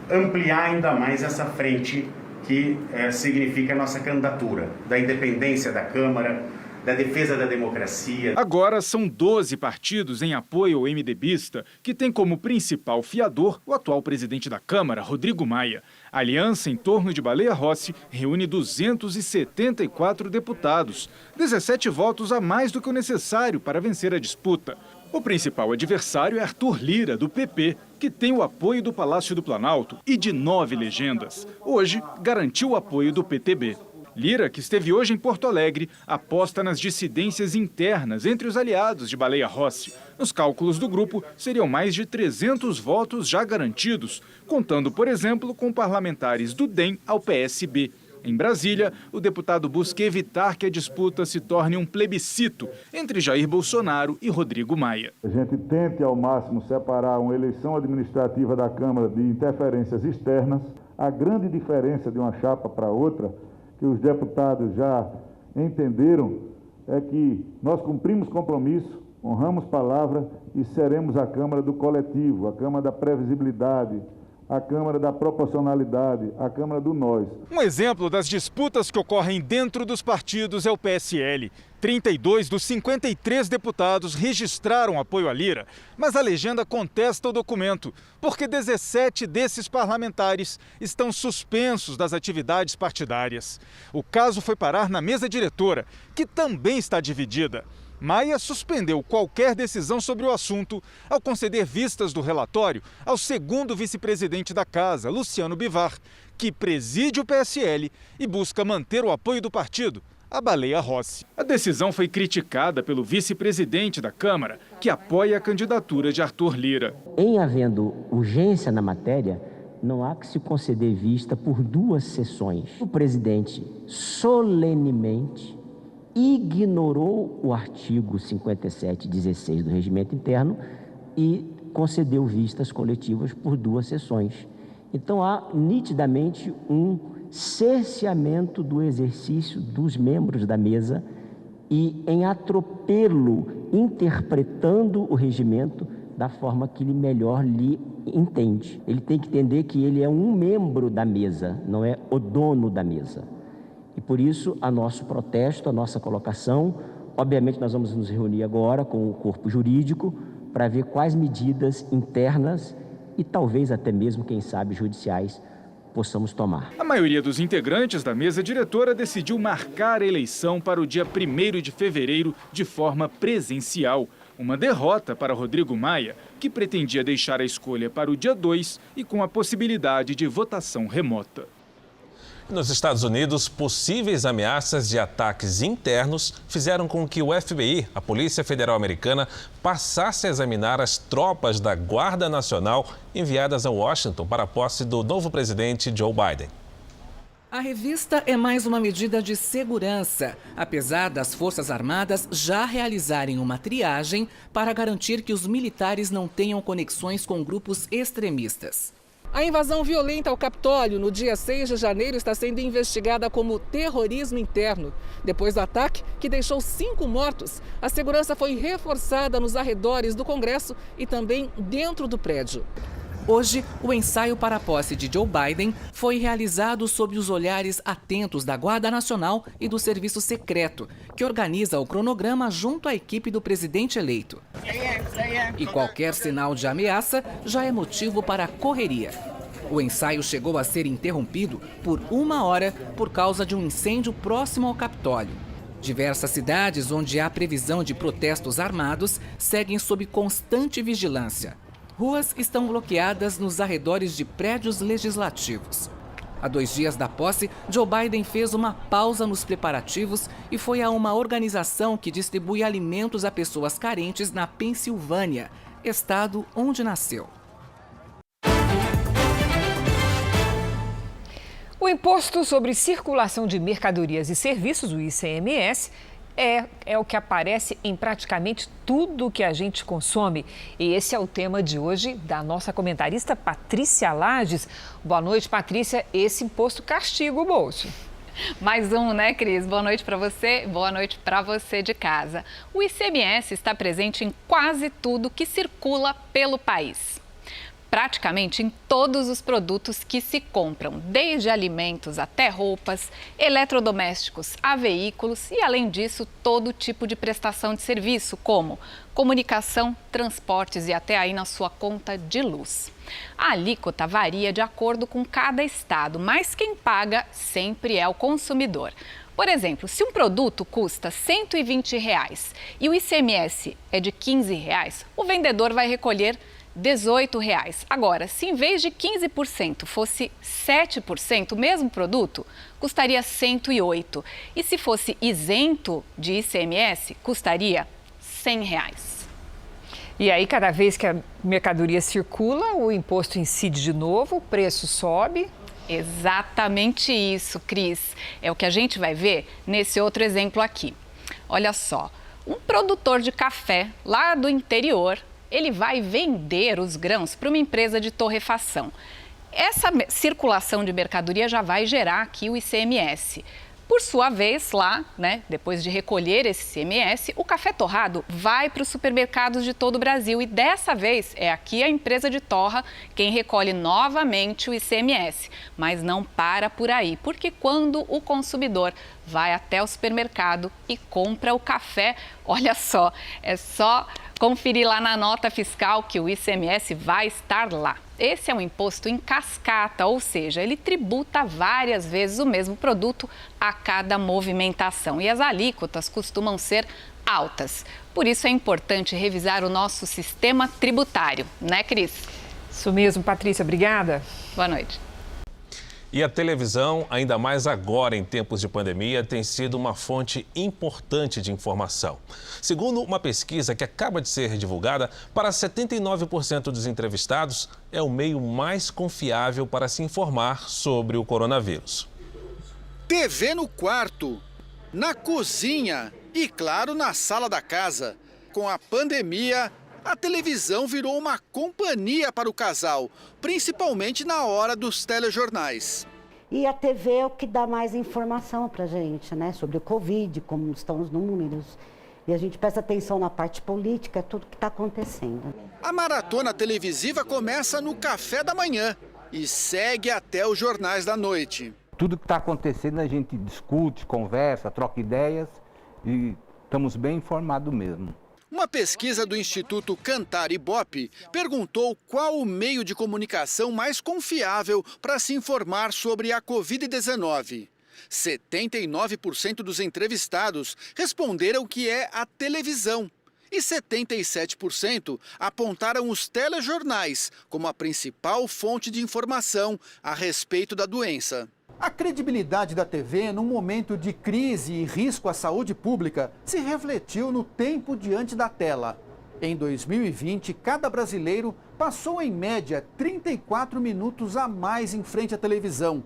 S18: ampliar ainda mais essa frente que significa a nossa candidatura, da independência da Câmara, da defesa da democracia.
S17: Agora são 12 partidos em apoio ao MDBista, que tem como principal fiador o atual presidente da Câmara, Rodrigo Maia. A aliança em torno de Baleia Rossi reúne 274 deputados, 17 votos a mais do que o necessário para vencer a disputa. O principal adversário é Arthur Lira, do PP, que tem o apoio do Palácio do Planalto e de 9 legendas. Hoje, garantiu o apoio do PTB. Lira, que esteve hoje em Porto Alegre, aposta nas dissidências internas entre os aliados de Baleia Rossi. Nos cálculos do grupo, seriam mais de 300 votos já garantidos, contando, por exemplo, com parlamentares do DEM ao PSB. Em Brasília, o deputado busca evitar que a disputa se torne um plebiscito entre Jair Bolsonaro e Rodrigo Maia.
S20: A gente tente ao máximo separar uma eleição administrativa da Câmara de interferências externas. A grande diferença de uma chapa para outra, que os deputados já entenderam, é que nós cumprimos compromisso, honramos palavra e seremos a Câmara do coletivo, a Câmara da previsibilidade, a Câmara da proporcionalidade, a Câmara do nós.
S17: Um exemplo das disputas que ocorrem dentro dos partidos é o PSL. 32 dos 53 deputados registraram apoio a Lira, mas a legenda contesta o documento, porque 17 desses parlamentares estão suspensos das atividades partidárias. O caso foi parar na mesa diretora, que também está dividida. Maia suspendeu qualquer decisão sobre o assunto ao conceder vistas do relatório ao segundo vice-presidente da Casa, Luciano Bivar, que preside o PSL e busca manter o apoio do partido, a Baleia Rossi. A decisão foi criticada pelo vice-presidente da Câmara, que apoia a candidatura de Arthur Lira.
S25: Em havendo urgência na matéria, não há que se conceder vista por 2 sessões. O presidente solenemente ignorou o artigo 57.16 do Regimento Interno e concedeu vistas coletivas por 2 sessões. Então há nitidamente um cerceamento do exercício dos membros da mesa e em atropelo, interpretando o regimento da forma que ele melhor lhe entende. Ele tem que entender que ele é um membro da mesa, não é o dono da mesa. E, por isso, a nosso protesto, a nossa colocação, obviamente nós vamos nos reunir agora com o corpo jurídico para ver quais medidas internas e talvez até mesmo, quem sabe, judiciais possamos tomar.
S17: A maioria dos integrantes da mesa diretora decidiu marcar a eleição para o dia 1º de fevereiro de forma presencial. Uma derrota para Rodrigo Maia, que pretendia deixar a escolha para o dia 2 e com a possibilidade de votação remota.
S3: Nos Estados Unidos, possíveis ameaças de ataques internos fizeram com que o FBI, a Polícia Federal Americana, passasse a examinar as tropas da Guarda Nacional enviadas a Washington para a posse do novo presidente Joe Biden.
S1: A revista é mais uma medida de segurança, apesar das Forças Armadas já realizarem uma triagem para garantir que os militares não tenham conexões com grupos extremistas. A invasão violenta ao Capitólio no dia 6 de janeiro está sendo investigada como terrorismo interno. Depois do ataque, que deixou 5 mortos, a segurança foi reforçada nos arredores do Congresso e também dentro do prédio. Hoje, o ensaio para a posse de Joe Biden foi realizado sob os olhares atentos da Guarda Nacional e do Serviço Secreto, que organiza o cronograma junto à equipe do presidente eleito. E qualquer sinal de ameaça já é motivo para a correria. O ensaio chegou a ser interrompido por 1 hora por causa de um incêndio próximo ao Capitólio. Diversas cidades onde há previsão de protestos armados seguem sob constante vigilância. Ruas estão bloqueadas nos arredores de prédios legislativos. Há 2 dias da posse, Joe Biden fez uma pausa nos preparativos e foi a uma organização que distribui alimentos a pessoas carentes na Pensilvânia, estado onde nasceu.
S2: O Imposto sobre Circulação de Mercadorias e Serviços, o ICMS, é o que aparece em praticamente tudo que a gente consome. E esse é o tema de hoje da nossa comentarista Patrícia Lages. Boa noite, Patrícia. Esse imposto castiga o bolso.
S19: Mais um, né, Cris? Boa noite para você, boa noite para você de casa. O ICMS está presente em quase tudo que circula pelo país. Praticamente em todos os produtos que se compram, desde alimentos até roupas, eletrodomésticos a veículos e, além disso, todo tipo de prestação de serviço, como comunicação, transportes e até aí na sua conta de luz. A alíquota varia de acordo com cada estado, mas quem paga sempre é o consumidor. Por exemplo, se um produto custa R$ 120 e o ICMS é de R$ 15, o vendedor vai recolher R$ 18. Agora, se em vez de 15% fosse 7%, o mesmo produto custaria R$ 108. E se fosse isento de ICMS, custaria R$ 100.
S2: E aí, cada vez que a mercadoria circula, o imposto incide de novo, o preço sobe.
S19: Exatamente isso, Cris. É o que a gente vai ver nesse outro exemplo aqui. Olha só, um produtor de café lá do interior, ele vai vender os grãos para uma empresa de torrefação. Essa circulação de mercadoria já vai gerar aqui o ICMS. Por sua vez, lá, depois de recolher esse ICMS, o café torrado vai para os supermercados de todo o Brasil e dessa vez é aqui a empresa de torra quem recolhe novamente o ICMS. Mas não para por aí, porque quando o consumidor vai até o supermercado e compra o café, olha só, é só conferir lá na nota fiscal que o ICMS vai estar lá. Esse é um imposto em cascata, ou seja, ele tributa várias vezes o mesmo produto a cada movimentação. E as alíquotas costumam ser altas. Por isso é importante revisar o nosso sistema tributário, né, Cris?
S2: Isso mesmo, Patrícia. Obrigada.
S19: Boa noite.
S3: E a televisão, ainda mais agora em tempos de pandemia, tem sido uma fonte importante de informação. Segundo uma pesquisa que acaba de ser divulgada, para 79% dos entrevistados, é o meio mais confiável para se informar sobre o coronavírus.
S21: TV no quarto, na cozinha e, claro, na sala da casa. Com a pandemia, a televisão virou uma companhia para o casal, principalmente na hora dos telejornais.
S22: E a TV é o que dá mais informação para a gente, né? Sobre o Covid, como estão os números. E a gente presta atenção na parte política, tudo que está acontecendo.
S21: A maratona televisiva começa no café da manhã e segue até os jornais da noite.
S4: tudo que está acontecendo a gente discute, conversa, troca ideias e estamos bem informados mesmo.
S21: Uma pesquisa do Instituto Cantar Ibope perguntou qual o meio de comunicação mais confiável para se informar sobre a Covid-19. 79% dos entrevistados responderam que é a televisão e 77% apontaram os telejornais como a principal fonte de informação a respeito da doença.
S6: A credibilidade da TV num momento de crise e risco à saúde pública se refletiu no tempo diante da tela. Em 2020, cada brasileiro passou em média 34 minutos a mais em frente à televisão.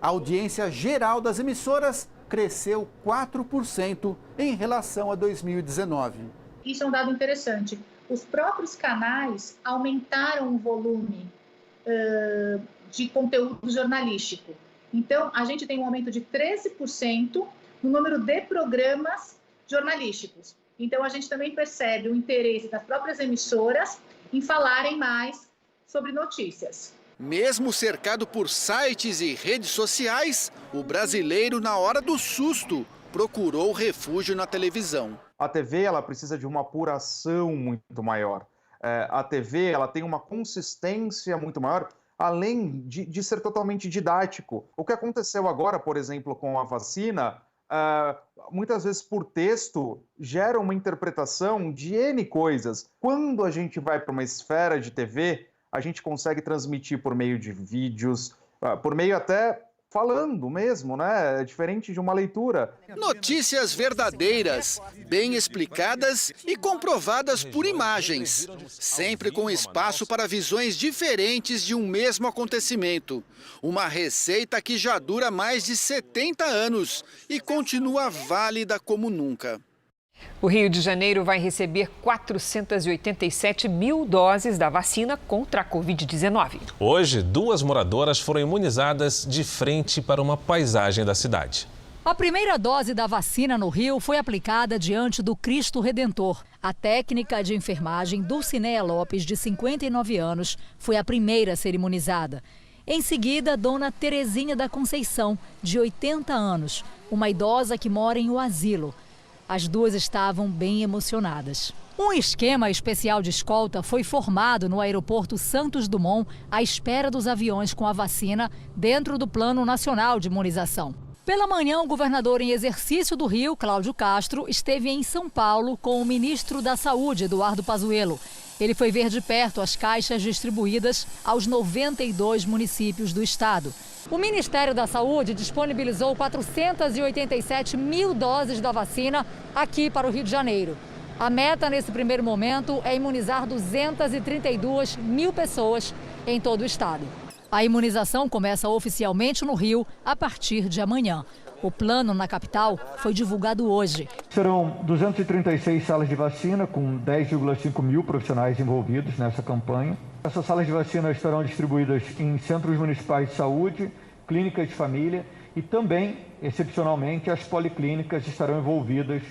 S6: A audiência geral das emissoras cresceu 4% em relação a 2019.
S7: Isso é um dado interessante. Os próprios canais aumentaram o volume de conteúdo jornalístico. Então, a gente tem um aumento de 13% no número de programas jornalísticos. Então, a gente também percebe o interesse das próprias emissoras em falarem mais sobre notícias.
S21: Mesmo cercado por sites e redes sociais, o brasileiro, na hora do susto, procurou refúgio na televisão.
S23: A TV ela precisa de uma apuração muito maior. A TV ela tem uma consistência muito maior, além de ser totalmente didático. O que aconteceu agora, por exemplo, com a vacina, muitas vezes por texto, gera uma interpretação de N coisas. Quando a gente vai para uma esfera de TV, a gente consegue transmitir por meio de vídeos, por meio até falando mesmo, né? É diferente de uma leitura.
S21: Notícias verdadeiras, bem explicadas e comprovadas por imagens, sempre com espaço para visões diferentes de um mesmo acontecimento. Uma receita que já dura mais de 70 anos e continua válida como nunca.
S2: O Rio de Janeiro vai receber 487 mil doses da vacina contra a Covid-19.
S3: Hoje, 2 moradoras foram imunizadas de frente para uma paisagem da cidade.
S24: A primeira dose da vacina no Rio foi aplicada diante do Cristo Redentor. A técnica de enfermagem Dulcinéia Lopes, de 59 anos, foi a primeira a ser imunizada. Em seguida, Dona Terezinha da Conceição, de 80 anos, uma idosa que mora em um asilo. As duas estavam bem emocionadas. Um esquema especial de escolta foi formado no aeroporto Santos Dumont à espera dos aviões com a vacina dentro do Plano Nacional de Imunização. Pela manhã, o governador em exercício do Rio, Cláudio Castro, esteve em São Paulo com o ministro da Saúde, Eduardo Pazuello. Ele foi ver de perto as caixas distribuídas aos 92 municípios do estado. O Ministério da Saúde disponibilizou 487 mil doses da vacina aqui para o Rio de Janeiro. A meta nesse primeiro momento é imunizar 232 mil pessoas em todo o estado. A imunização começa oficialmente no Rio a partir de amanhã. O plano na capital foi divulgado hoje.
S26: Serão 236 salas de vacina com 10,5 mil profissionais envolvidos nessa campanha. Essas salas de vacina estarão distribuídas em centros municipais de saúde, clínicas de família e também, excepcionalmente, as policlínicas estarão envolvidas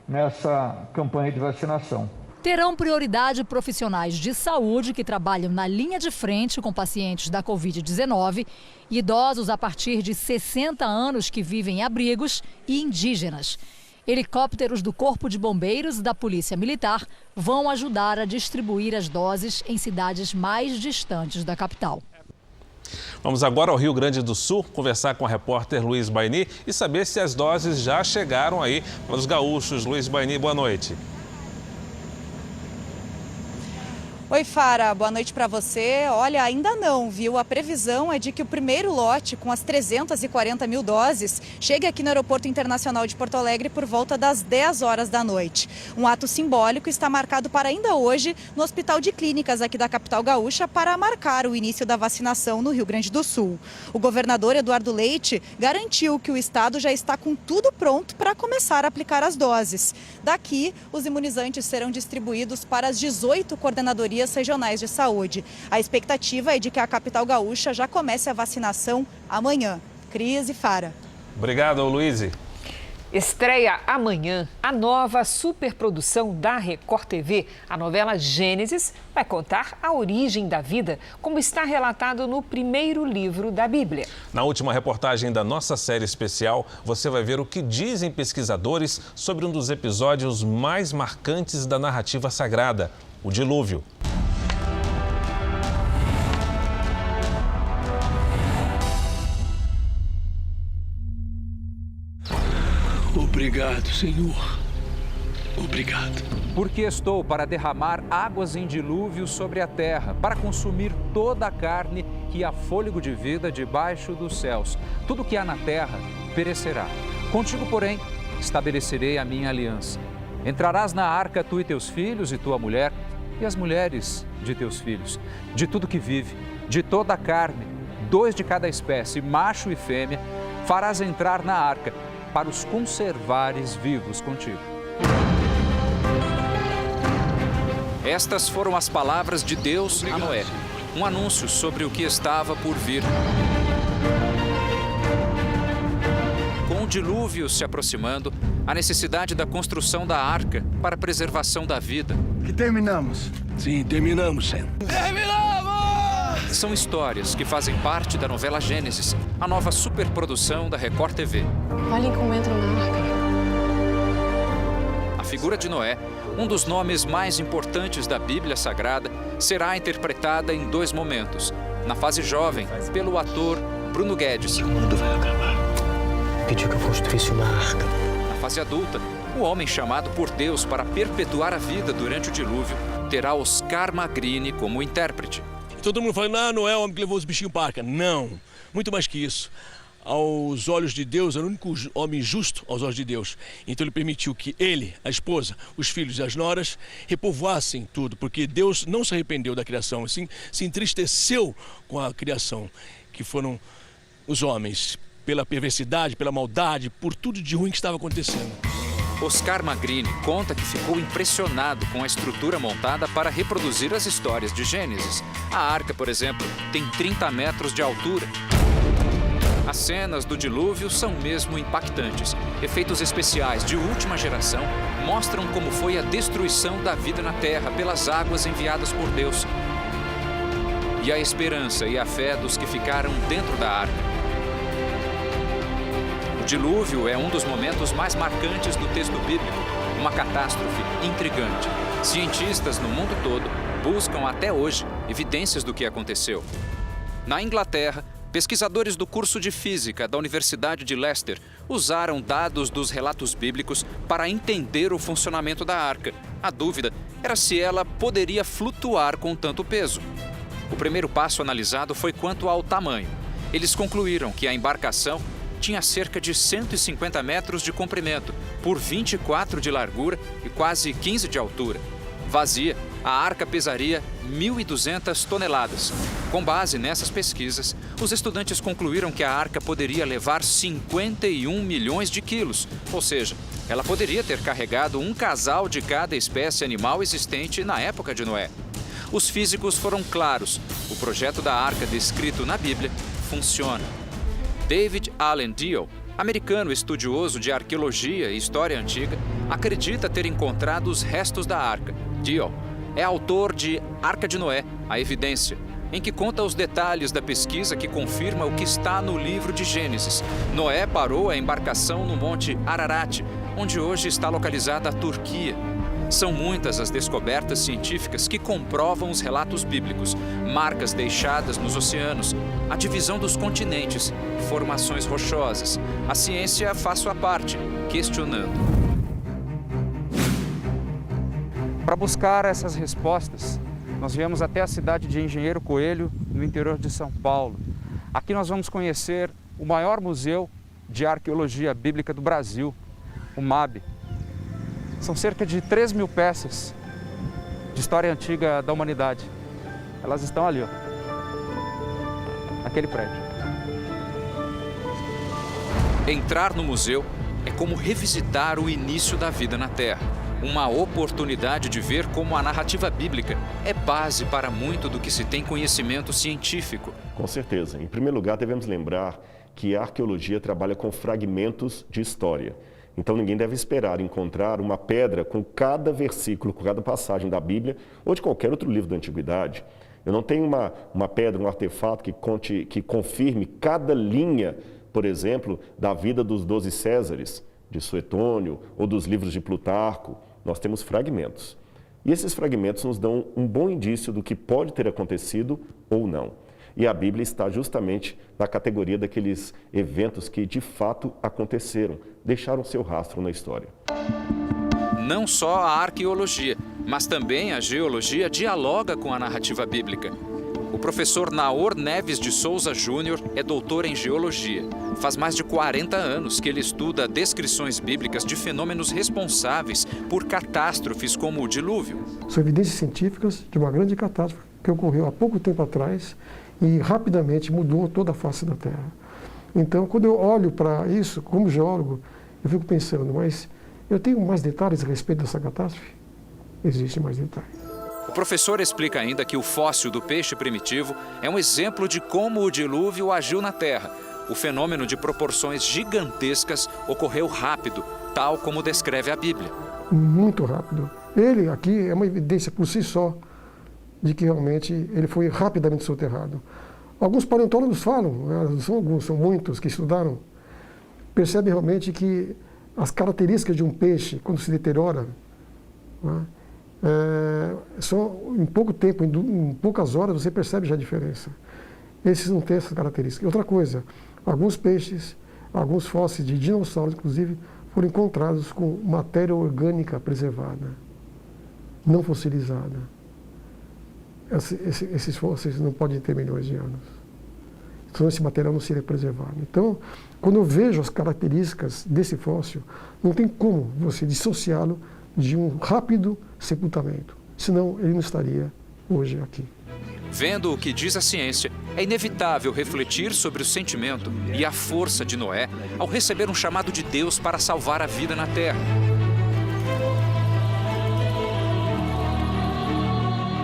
S26: nessa campanha de vacinação.
S24: Terão prioridade profissionais de saúde que trabalham na linha de frente com pacientes da Covid-19, idosos a partir de 60 anos que vivem em abrigos e indígenas. Helicópteros do Corpo de Bombeiros e da Polícia Militar vão ajudar a distribuir as doses em cidades mais distantes da capital.
S3: Vamos agora ao Rio Grande do Sul conversar com a repórter Luiz Baini e saber se as doses já chegaram aí para os gaúchos. Luiz Baini, boa noite.
S27: Oi, Fara, boa noite para você. Olha, ainda não, viu? A previsão é de que o primeiro lote, com as 340 mil doses, chegue aqui no Aeroporto Internacional de Porto Alegre por volta das 10 horas da noite. Um ato simbólico está marcado para ainda hoje no Hospital de Clínicas aqui da capital gaúcha para marcar o início da vacinação no Rio Grande do Sul. O governador Eduardo Leite garantiu que o estado já está com tudo pronto para começar a aplicar as doses. Daqui, os imunizantes serão distribuídos para as 18 coordenadorias regionais de saúde. A expectativa é de que a capital gaúcha já comece a vacinação amanhã. Cris e Fara.
S3: Obrigado, Luiz.
S2: Estreia amanhã a nova superprodução da Record TV. A novela Gênesis vai contar a origem da vida, como está relatado no primeiro livro da Bíblia.
S3: Na última reportagem da nossa série especial, você vai ver o que dizem pesquisadores sobre um dos episódios mais marcantes da narrativa sagrada, o dilúvio.
S5: Obrigado, Senhor. Obrigado.
S8: Porque estou para derramar águas em dilúvio sobre a terra, para consumir toda a carne que há fôlego de vida debaixo dos céus. Tudo que há na terra perecerá. Contigo, porém, estabelecerei a minha aliança. Entrarás na arca, tu e teus filhos e tua mulher, e as mulheres de teus filhos. De tudo que vive, de toda a carne, 2 de cada espécie, macho e fêmea, farás entrar na arca, para os conservares vivos contigo.
S9: Estas foram as palavras de Deus a Noé, um anúncio sobre o que estava por vir. Com o dilúvio se aproximando, a necessidade da construção da arca para a preservação da vida.
S5: Que terminamos? Sim, terminamos, Senhor. Terminamos!
S9: São histórias que fazem parte da novela Gênesis, a nova superprodução da Record TV.
S10: Olhem como entram na arca.
S9: A figura de Noé, um dos nomes mais importantes da Bíblia Sagrada, será interpretada em 2 momentos. Na fase jovem, pelo ator Bruno Guedes.
S5: O mundo vai acabar. Pediu que eu construísse uma arca.
S9: Na fase adulta, o homem chamado por Deus para perpetuar a vida durante o dilúvio terá Oscar Magrini como intérprete.
S5: Todo mundo fala, não, Noé é o homem que levou os bichinhos para a arca. Não, muito mais que isso. Aos olhos de Deus, era o único homem justo aos olhos de Deus. Então ele permitiu que ele, a esposa, os filhos e as noras repovoassem tudo, porque Deus não se arrependeu da criação, assim, se entristeceu com a criação, que foram os homens, pela perversidade, pela maldade, por tudo de ruim que estava acontecendo.
S9: Oscar Magrini conta que ficou impressionado com a estrutura montada para reproduzir as histórias de Gênesis. A arca, por exemplo, tem 30 metros de altura. As cenas do dilúvio são mesmo impactantes. Efeitos especiais de última geração mostram como foi a destruição da vida na Terra pelas águas enviadas por Deus. E a esperança e a fé dos que ficaram dentro da arca. O dilúvio é um dos momentos mais marcantes do texto bíblico, uma catástrofe intrigante. Cientistas no mundo todo buscam até hoje evidências do que aconteceu. Na Inglaterra, pesquisadores do curso de Física da Universidade de Leicester usaram dados dos relatos bíblicos para entender o funcionamento da arca. A dúvida era se ela poderia flutuar com tanto peso. O primeiro passo analisado foi quanto ao tamanho. Eles concluíram que a embarcação tinha cerca de 150 metros de comprimento, por 24 de largura e quase 15 de altura. Vazia, a arca pesaria 1.200 toneladas. Com base nessas pesquisas, os estudantes concluíram que a arca poderia levar 51 milhões de quilos, ou seja, ela poderia ter carregado um casal de cada espécie animal existente na época de Noé. Os físicos foram claros: o projeto da arca descrito na Bíblia funciona. David Allen Deal, americano estudioso de arqueologia e história antiga, acredita ter encontrado os restos da arca. Deal é autor de Arca de Noé, a Evidência, em que conta os detalhes da pesquisa que confirma o que está no livro de Gênesis. Noé parou a embarcação no Monte Ararat, onde hoje está localizada a Turquia. São muitas as descobertas científicas que comprovam os relatos bíblicos, marcas deixadas nos oceanos, a divisão dos continentes, formações rochosas. A ciência faz sua parte, questionando.
S8: Para buscar essas respostas, nós viemos até a cidade de Engenheiro Coelho, no interior de São Paulo. Aqui nós vamos conhecer o maior museu de arqueologia bíblica do Brasil, o MAB. São cerca de 3.000 peças de história antiga da humanidade. Elas estão ali, ó, naquele prédio.
S9: Entrar no museu é como revisitar o início da vida na Terra. Uma oportunidade de ver como a narrativa bíblica é base para muito do que se tem conhecimento científico.
S11: Com certeza. Em primeiro lugar, devemos lembrar que a arqueologia trabalha com fragmentos de história. Então ninguém deve esperar encontrar uma pedra com cada versículo, com cada passagem da Bíblia ou de qualquer outro livro da Antiguidade. Eu não tenho uma pedra, um artefato que confirme cada linha, por exemplo, da vida dos 12 Césares, de Suetônio, ou dos livros de Plutarco. Nós temos fragmentos. E esses fragmentos nos dão um bom indício do que pode ter acontecido ou não. E a Bíblia está justamente na categoria daqueles eventos que de fato aconteceram, deixaram seu rastro na história.
S9: Não só a arqueologia, mas também a geologia dialoga com a narrativa bíblica. O professor Naor Neves de Souza Júnior é doutor em geologia. Faz mais de 40 anos que ele estuda descrições bíblicas de fenômenos responsáveis por catástrofes como o dilúvio.
S12: São evidências científicas de uma grande catástrofe que ocorreu há pouco tempo atrás e rapidamente mudou toda a face da Terra. Então, quando eu olho para isso, como geólogo, eu fico pensando, mas eu tenho mais detalhes a respeito dessa catástrofe? Existem mais detalhes.
S9: O professor explica ainda que o fóssil do peixe primitivo é um exemplo de como o dilúvio agiu na Terra. O fenômeno de proporções gigantescas ocorreu rápido, tal como descreve a Bíblia. Muito rápido.
S12: Ele aqui é uma evidência por si só de que realmente ele foi rapidamente soterrado. Alguns paleontólogos falam, não são alguns, são muitos que estudaram, percebem realmente que as características de um peixe, quando se deteriora, só em pouco tempo, em poucas horas, você percebe já a diferença. Esses não têm essa característica. Outra coisa, alguns peixes, alguns fósseis de dinossauros, inclusive, foram encontrados com matéria orgânica preservada, não fossilizada. Esses fósseis não podem ter milhões de anos. Então, esse material não seria preservado. Então, quando eu vejo as características desse fóssil, não tem como você dissociá-lo de um rápido sepultamento. Senão, ele não estaria hoje aqui.
S9: Vendo o que diz a ciência, é inevitável refletir sobre o sentimento e a força de Noé ao receber um chamado de Deus para salvar a vida na Terra.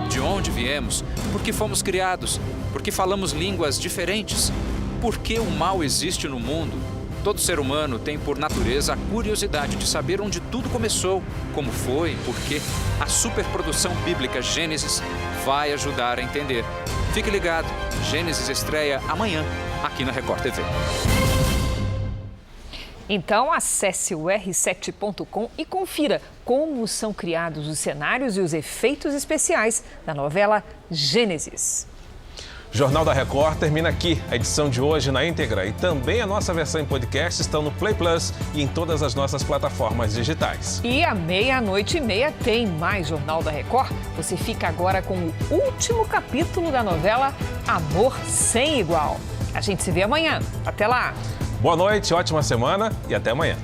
S9: De onde viemos? Por que fomos criados? Por que falamos línguas diferentes? Por que o mal existe no mundo? Todo ser humano tem por natureza a curiosidade de saber onde tudo começou, como foi, por quê. A superprodução bíblica Gênesis vai ajudar a entender. Fique ligado, Gênesis estreia amanhã aqui na Record TV.
S2: Então, acesse o r7.com e confira como são criados os cenários e os efeitos especiais da novela Gênesis.
S3: Jornal da Record termina aqui. A edição de hoje na íntegra e também a nossa versão em podcast estão no Play Plus e em todas as nossas plataformas digitais.
S2: E à 00:30 tem mais Jornal da Record. Você fica agora com o último capítulo da novela Amor Sem Igual. A gente se vê amanhã. Até lá!
S3: Boa noite, ótima semana e até amanhã.